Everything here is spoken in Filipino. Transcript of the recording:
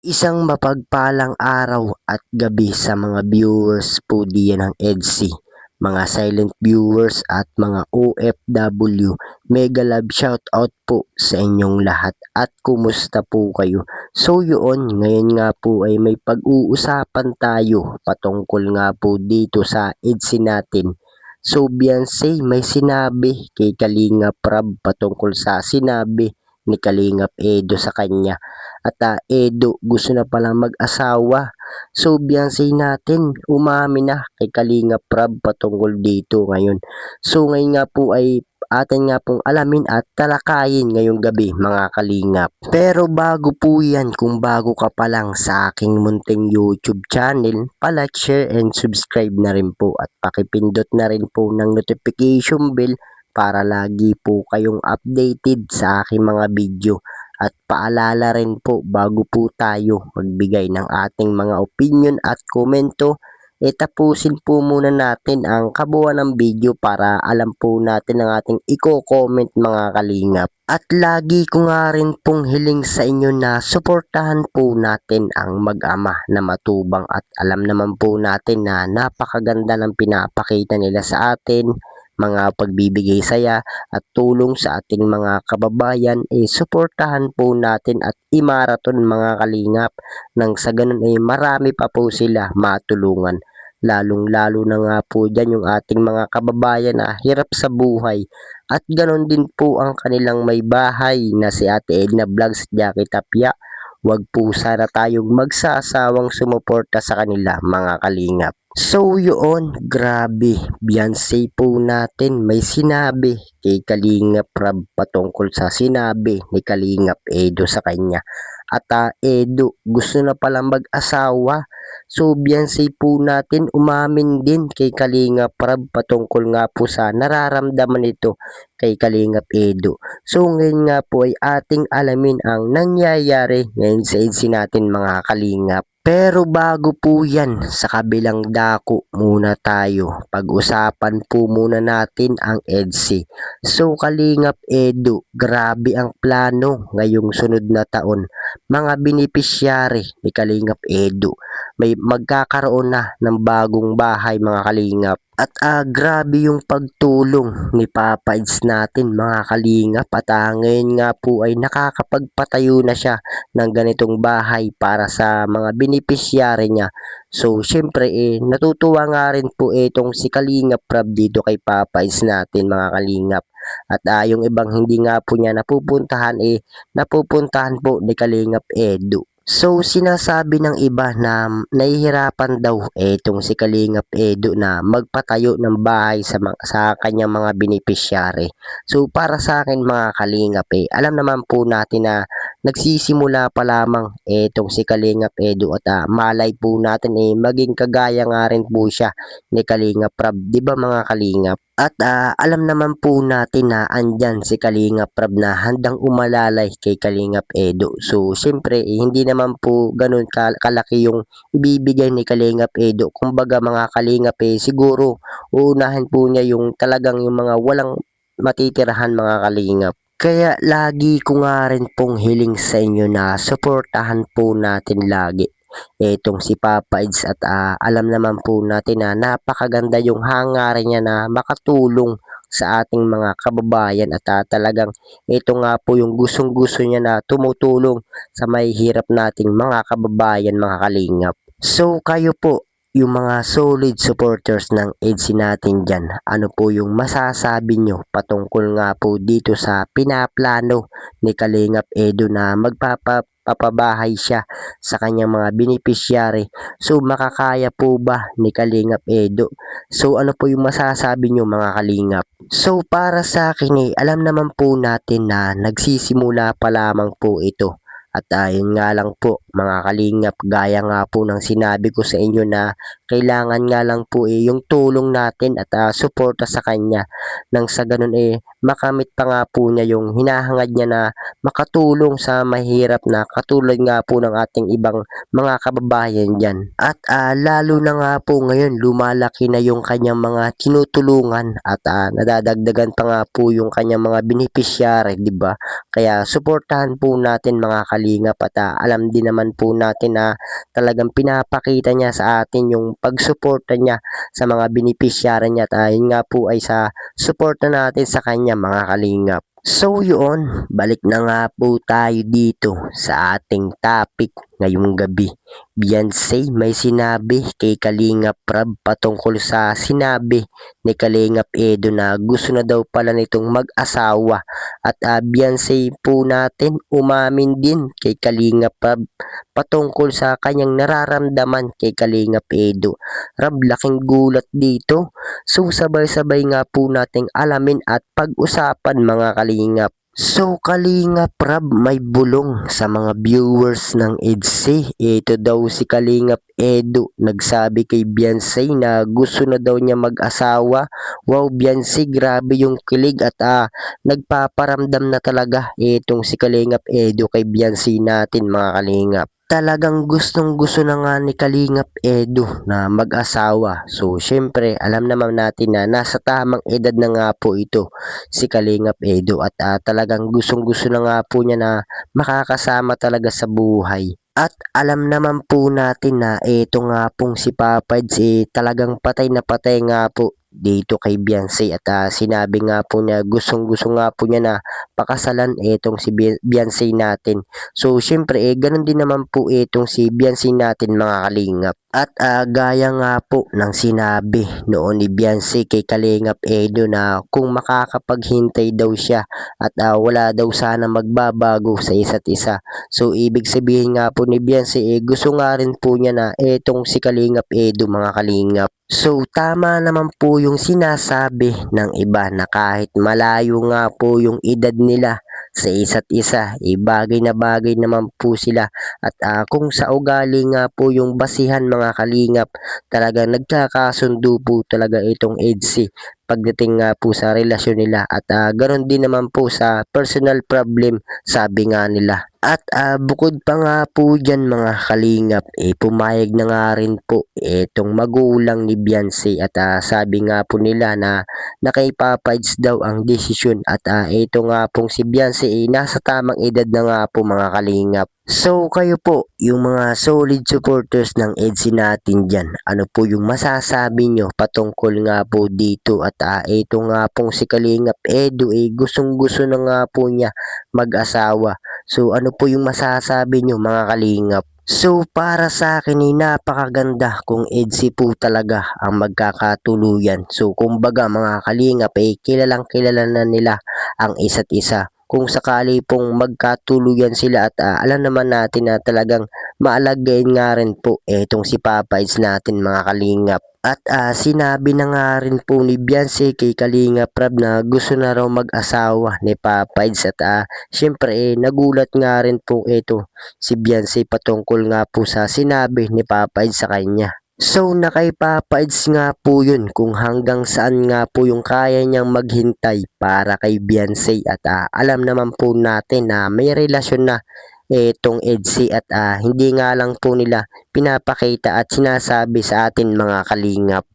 Isang mapagpalang araw at gabi sa mga viewers po diyan ng EDSI, mga silent viewers at mga OFW. Mega love shoutout po sa inyong lahat at kumusta po kayo? So yun, ngayon nga po ay may pag-uusapan tayo patungkol nga po dito sa EDSI natin. So Beyonce may sinabi kay Kalinga Prab patungkol sa sinabi ni Kalingap Edo sa kanya. At Edo gusto na palang mag-asawa. So Beyonce natin umamin na kay Kalinga Prab patungkol dito ngayon. So ngayon nga po ay atin nga pong alamin at talakayin ngayong gabi mga kalingap. Pero bago po yan, kung bago ka pa lang sa aking munting YouTube channel, palike, share, and subscribe na rin po at pakipindot na rin po ng notification bell para lagi po kayong updated sa aking mga video. At paalala rin po bago po tayo magbigay ng ating mga opinion at komento, tapusin po muna natin ang kabuuan ng video para alam po natin ang ating i-comment mga kalingap. At lagi ko nga rin pong hiling sa inyo na suportahan po natin ang mag-ama na matubang at alam naman po natin na napakaganda ng pinapakita nila sa atin, mga pagbibigay saya at tulong sa ating mga kababayan, suportahan po natin at imaraton mga kalingap nang sa ganun marami pa po sila matulungan. Lalong lalo na nga po dyan yung ating mga kababayan na hirap sa buhay at ganun din po ang kanilang may bahay na si Ate Edna Vlogs, Jackie Tapia. Wag po sana tayong magsasawang sumuporta sa kanila mga kalingap. So yun, grabe, Beyonce po natin may sinabi kay Kalingap Rab patungkol sa sinabi ni Kalingap Edo sa kanya. At Edo gusto na palang mag-asawa. So Beyonce po natin umamin din kay Kalingap Rab patungkol nga po sa nararamdaman nito kay Kalingap Edo. So ngayon nga po ay ating alamin ang nangyayari ngayon sa EDSI natin mga kalingap. Pero bago po yan, sa kabilang dako muna tayo. Pag-usapan po muna natin ang EDSI. So Kalingap Edo, grabe ang plano ngayong sunod na taon. Mga beneficiary ni Kalingap Edo, may magkakaroon na ng bagong bahay mga kalingap. At grabe yung pagtulong ni Papa Eds natin mga kalingap. At ngayon nga po ay nakakapagpatayo na siya ng ganitong bahay para sa mga beneficiary niya. So syempre natutuwa nga rin po itong si Kalingap Prab dito kay Papa Eds natin mga kalingap. At yung ibang hindi nga po niya napupuntahan napupuntahan po ni Kalingap Edu. So sinasabi ng iba na nahihirapan daw itong si Kalingap Edo na magpatayo ng bahay sa kanyang mga beneficiary. So para sa akin mga Kalingap alam naman po natin na nagsisimula pa lamang itong si Kalingap Edo at malay po natin maging kagaya nga rin po siya ni Kalingap Prab, di ba mga Kalingap? At alam naman po natin na andyan si Kalingap Prab na handang umalalay kay Kalingap Edo. So syempre hindi naman po ganun kalaki yung ibibigay ni Kalingap Edo. Kumbaga mga Kalingap siguro uunahin po niya yung talagang yung mga walang matitirahan mga Kalingap. Kaya lagi ko nga rin pong hiling sa inyo na suportahan po natin lagi itong si Papa Eds at alam naman po natin na napakaganda yung hangarin niya na makatulong sa ating mga kababayan at talagang ito nga po yung gustong gusto niya na tumutulong sa may hirap nating mga kababayan mga kalingap. So kayo po, yung mga solid supporters ng EDSI natin dyan, ano po yung masasabi nyo patungkol nga po dito sa pinaplano ni Kalingap Edo na magpapabahay siya sa kanyang mga beneficiary. So makakaya po ba ni Kalingap Edo? So ano po yung masasabi nyo mga kalingap? So para sa akin alam naman po natin na nagsisimula pa lamang po ito. At yun nga lang po mga kalingap, gaya nga po ng sinabi ko sa inyo na kailangan nga lang po yung tulong natin at suporta sa kanya. Nang sa ganun makamit pa nga po niya yung hinahangad niya na makatulong sa mahirap na katulad nga po ng ating ibang mga kababayan dyan. At lalo na nga po ngayon lumalaki na yung kanyang mga tinutulungan at nadadagdagan pa nga po yung kanyang mga beneficiary, di ba? Kaya suportahan po natin mga kalingap at alam din naman naman po natin na talagang pinapakita niya sa atin yung pagsuporta niya sa mga beneficiary niya at yun nga po ay sa suporta natin sa kanya mga kalingap. So yun, balik na nga po tayo dito sa ating topic ngayong gabi. Beyonce may sinabi kay Kalingap Rab patungkol sa sinabi ni Kalingap Edo na gusto na daw pala nitong mag-asawa. At Beyonce po natin umamin din kay Kalingap Rab patungkol sa kanyang nararamdaman kay Kalingap Edo. Rab, laking gulat dito. So sabay-sabay nga po nating alamin at pag-usapan mga kalingap. So Kalingap Rab may bulong sa mga viewers ng EDC. Ito daw si Kalingap Edo nagsabi kay Beyonce na gusto na daw niya mag-asawa. Wow Beyonce, grabe yung kilig at nagpaparamdam na talaga itong si Kalingap Edo kay Beyonce natin mga kalingap. Talagang gustong gusto na nga ni Kalingap Edo na mag-asawa. So syempre alam naman natin na nasa tamang edad na nga po ito si Kalingap Edo at talagang gustong gusto na nga po niya na makakasama talaga sa buhay. At alam naman po natin na ito nga pong si Papads talagang patay na patay nga po dito kay Beyonce at sinabi nga po niya gustong gusto nga po niya na pakasalan itong si Beyonce natin. So syempre ganun din naman po itong si Beyonce natin mga kalingap. At gaya nga po ng sinabi noon ni Beyonce kay Kalingap Edo na kung makakapaghintay daw siya at wala daw sana magbabago sa isa't isa. So ibig sabihin nga po ni Beyonce gusto nga rin po niya na etong si Kalingap Edo mga kalingap. So tama naman po yung sinasabi ng iba na kahit malayo nga po yung edad nila sa isa't isa, bagay na bagay naman po sila at kung sa ugali nga po yung basihan mga kalingap, talaga nagkakasundo po talaga itong EDC pagdating nga po sa relasyon nila at ganoon din naman po sa personal problem sabi nga nila. At bukod pa nga po dyan mga kalingap, pumayag na nga rin po itong magulang ni Beyonce at sabi nga po nila na kay Papads daw ang desisyon at ito nga pong si Beyonce nasa tamang edad na nga po mga kalingap. So kayo po, yung mga solid supporters ng EDC natin dyan, ano po yung masasabi nyo patungkol nga po dito at ito nga pong si Kalingap Edo gustong gusto na nga po niya mag-asawa. So ano po yung masasabi nyo mga kalingap? So para sa akin napakaganda kung EDC po talaga ang magkakatuluyan. So kumbaga mga kalingap kilalang kilala na nila ang isa't isa. Kung sakali pong magkatuluyan sila at alam naman natin na talagang maalagain nga rin po itong si Papads natin mga kalingap. At sinabi na nga rin po ni Beyonce kay Kalingap Rab na gusto na raw mag-asawa ni Papads at syempre nagulat nga rin po ito si Beyonce patungkol nga po sa sinabi ni Papads sa kanya. So na kay Papads nga po yun kung hanggang saan nga po yung kaya niyang maghintay para kay Beyonce at alam naman po natin na may relasyon na itong EDC at hindi nga lang po nila pinapakita at sinasabi sa atin mga kalingap.